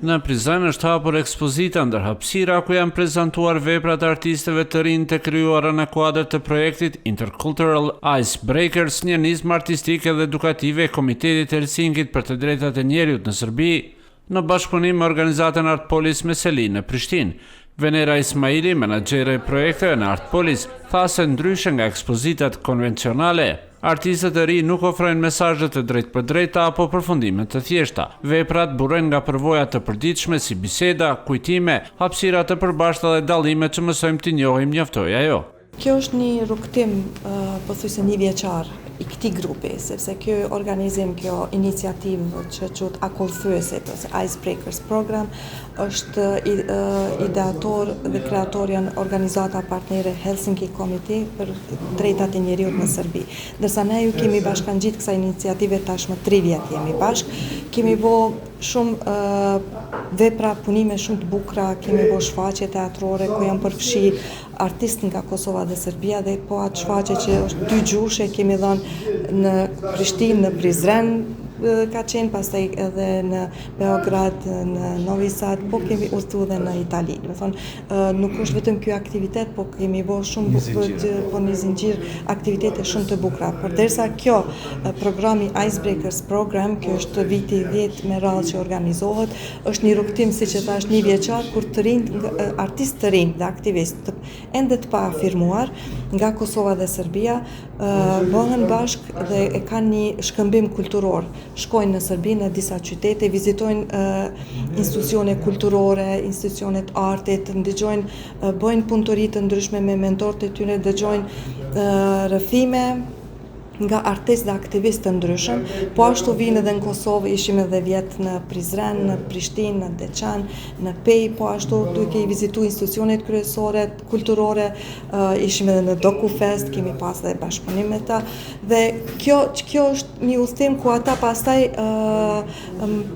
Në Prizren është hapur ekspozita ndër hapësira ku janë prezantuar veprat e artistëve të rinj të krijuara në kuadër të projektit Intercultural Icebreakers, një nismë artistike dhe edukative e Komitetit Helsinkit për të drejtat e njerëzit në Serbi, në bashkëpunim me organizatën Artpolis me Selin në Prishtinë. Venera Ismaili, menaxhere e projekteve në Artpolis, tha se ndryshe nga ekspozitat konvencionale, artistët e ri nuk ofrojnë mesazhe të drejtë për drejta apo përfundime të thjeshta. Veprat burojnë nga përvoja të përditshme si biseda, kujtime, hapësira të përbashkëta dhe dallime që mësojmë të njohim, njoftoi ajo. Kjo është një rrugtim pothuajse një vjeçar i këtij grupi, sepse ky organizim, kjo iniciativë që quhet Akullthyesit ose Icebreakers program, është ideator dhe kreator janë organizata partnere Helsinki Committee për drejtat e njerëzit në Serbi. Ndërsa ne ju kemi bashkangjit kësaj iniciative tashmë 3 vjet jemi bashkë, kemi bërë shumë vepra punime shumë të bukura, kemi bërë shfaqje teatrore ku janë përfshi artistë nga Kosova dhe Serbia dhe po atë shfaqje që është 2 gjushe kemi dhënë në Prishtinë, në Prizren ka qenë, pastaj edhe në Beograd, në Novi Sad, po kemi udhëtuar edhe në Itali. Do të thonë, nuk është vetëm ky aktivitet, po kemi bërë shumë një zinxhir aktivitete shumë të bukura. Përderisa kjo programi Icebreakers program, kjo është viti 10 me radhë që organizohet, është një rrugtim siç e thash një vjeçar kur të rinj artistë të rinj dhe aktivistë ende të paafirmuar nga Kosova dhe Serbia bëhen bashkë dhe e kanë një shkëmbim kulturor. Shkojnë në Serbi, në disa qytete, vizitojnë institucione kulturore, institucione të artit, ndëgjojnë, bëjnë punëtori të ndryshme me mentorët e tyre, dëgjojnë rrëfime nga artistë dhe aktivistë të ndryshëm, po ashtu vinë edhe në Kosovë, ishim edhe vjet në Prizren, në Prishtinë, në Deçan, në Pej, po ashtu duke i vizitu institucionet kryesore, kulturore, ishim edhe në Dokufest, kemi pas dhe bashkëpunim me ta, dhe kjo është një udhëtim ku ata pastaj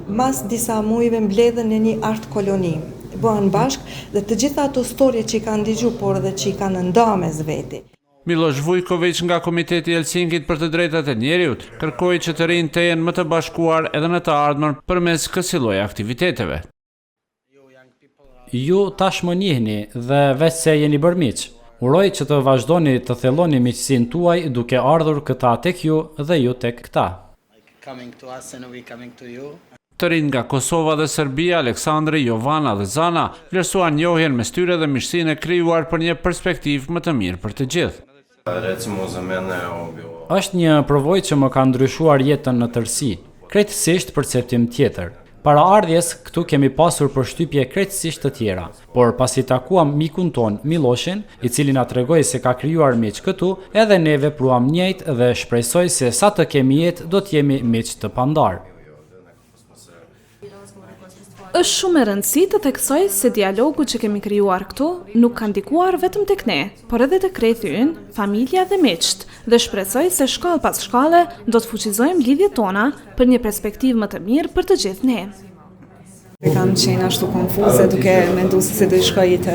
mas disa muajve mbledhen në një art koloni, bëhen bashkë dhe të gjitha ato storje që i kanë dëgju, por edhe që i kanë ndarë mes veti. Miloš Vujković nga Komiteti Helsinkit për të drejtat e njerëzit kërkoi që të rinjtë të jenë më të bashkuar edhe në të ardhmen përmes kësaj lloji aktiviteteve. Ju tashmë njihni dhe veç se jeni bërë miq. Uroj që të vazhdoni të thelloni miqësinë tuaj duke ardhur këta tek ju dhe ju tek këta. Të rinj nga Kosova dhe Serbia, Aleksandri, Jovana dhe Zana, vlerësuan njohjen mes tyre dhe miqësinë e krijuar për një perspektivë më të mirë për të gjithë. Është një provojë që më ka ndryshuar jetën në tërësi, krejtësisht perceptim tjetër. Para ardhjes, këtu kemi pasur përshtypje krejtësisht të tjera, por pasi takuam mikun ton, Miloshin, i cili na tregoi se ka krijuar miq këtu, edhe ne vepruam njëjtë dhe shpresoj se sa të kemi jetë do të jemi miq të pandar. Është shumë e rëndësishme të theksoj se dialogu që kemi krijuar këtu nuk ka ndikuar vetëm tek ne, por edhe tek rrethi ynë, familja dhe miqt, dhe shpresoj se shkallë pas shkallë do të fuqizojmë lidhjet tona për një perspektivë më të mirë për të gjithë ne. Kam qenë ashtu konfuze duke menduar se do të shkoj te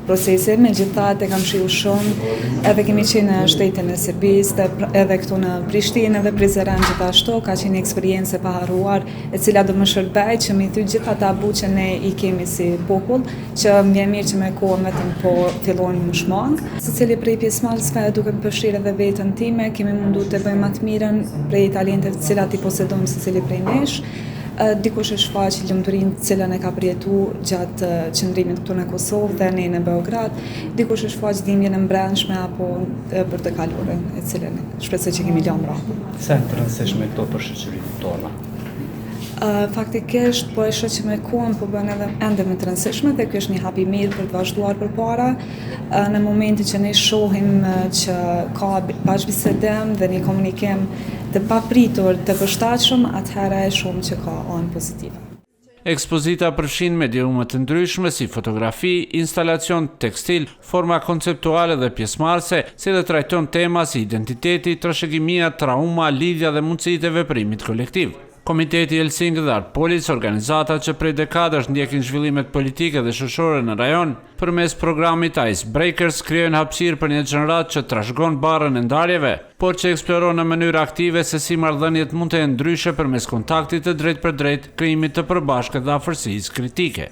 procesi, megjithatë kam shiu shumë, edhe kemi qenë në shtetin e Serbisë, edhe këtu në Prishtinë dhe Prizren gjithashtu, ka qenë një eksperiencë e paharruar, e cila do më shërbej që mi thyt gjitha tabu që ne i kemi si popull, që më vjen mirë që me kohën vetëm po fillojnë më shmang. Secili prej pjesëmarrësve duke përfshirë edhe veten time, kemi munduar të bëjmë më të mirën prej talenteve të cilat i posedojmë secili prej nesh. Dikush e shfaq lumturinë të cilën e ka përjetuar gjatë qëndrimit këtu në Kosovë dhe ne në Beograd, dikush e shfaq dhimbjen e brendshme apo për të kaluarën, e cilën shpresoj që kemi lënë mbrapa. Sa të rëndësishme këto për shoqërinë tona. Faktikisht po e shoh që me kohën po bën edhe ende më të rëndësishme dhe ky është një hap i mirë për të vazhduar përpara. Në momentin që ne shohim që ka bashkëbisedim dhe një komunikim të papritur të përshtatshëm, atëherë e shohim që ka anë pozitive. Ekspozita përfshin mediume të ndryshme si fotografi, instalacion tekstil, forma konceptuale dhe pjesëmarrëse, si dhe trajton tema si identiteti, trashëgimia, trauma, lidhja dhe mundësitë e veprimit kolektiv. Komiteti Helsinki dhe Artpolis, organizatat që prej dekadash ndjekin zhvillimet politike dhe shoqërore në rajon, përmes programit Icebreakers krijojnë hapësirë për një gjenerat që trashëgon barrën e ndarjeve, por që eksploron në mënyrë aktive se si marrëdhëniet mund të jenë ndryshe përmes kontaktit të drejt për drejt, krijimit të përbashkët dhe afërsisë kritike.